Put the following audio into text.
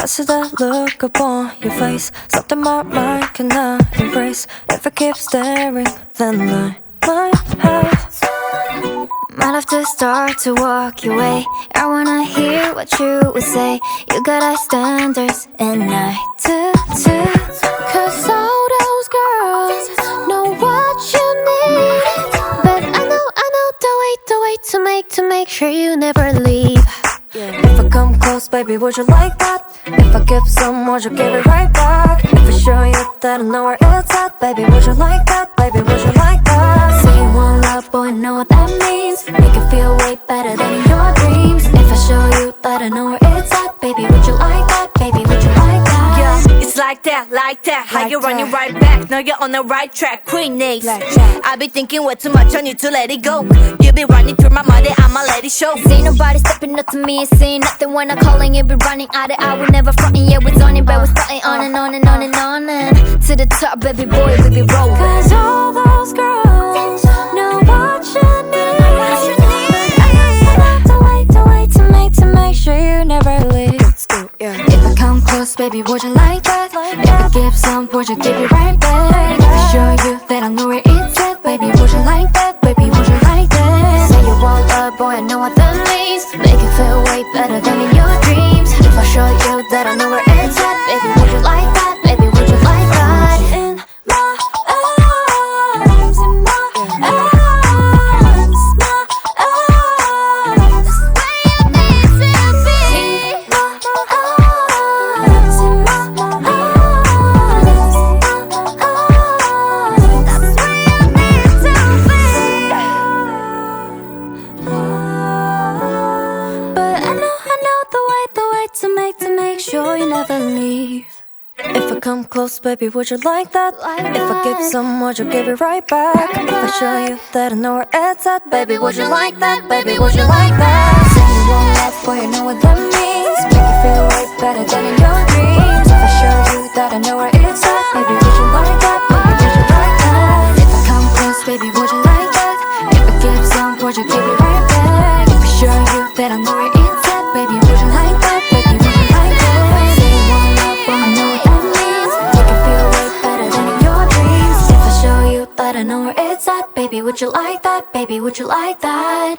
I see that look upon your face, something my mind cannot erase. If I keep staring, then I might have to start to walk your way. I wanna hear what you would say. You got high standards and I do too. Cause all those girls know what you need, but I know the way to make sure you never leave. If I come close, baby, would you like that? If I give some, would you give it right back? If I show you that I know where it's at, baby, would you like that? Baby, would you like that? Say you want love, boy, I know what that means. Make it feel way better than in your dreams. If I show you that I know where it's at, baby, would you like that? Baby, would you like that? Yeah, it's like that. How you running right back? Now you're on the right track, Queen Ace. I be thinking way too much, I need to let it go. You be running through my mind, I'ma let it show. See nobody stepping up to me, saying nothing when I'm calling. You be running out of I will never frontin'. Yeah, we're on it, but we're starting on and on and on and on and to the top, baby boy, we be rolling. Cause all those girls know what you need. I know the way to make sure you never leave. If I come close, baby, would you like that? If I give some, would you give it right back? If I show you that I know where it's at, baby, would you like that? Baby, would you like that? Say you want love, boy, I know what that means. Make it feel way better than in your dreams. If I show you that I know where it's at, baby, would you like that? Baby, would you like that? In my arms, in my arms, my arms. That's where you need to be. In my arms, in my arms, That's where you need to be. But I know the way to make sure you never leave. If I come close, baby, would you like that? If I give some, would you give it right back? If I show you that I know where it's at, baby, would you like that? Baby, would you like that? Say you want love, boy, you know what that means. Make you feel way better than in your dreams. If I show you that I know where it's at, baby, would you like that? Baby, would you like that? If I come close, baby, would you like that? If I give some, would you give it right back? If I show you that I know where it's at, baby, would you like that? Baby, would you like that? Say you want love, boy, I know what that means. Make it feel way better than in your dreams. If I show you that I know where it's at, baby, would you like that? Baby, would you like that?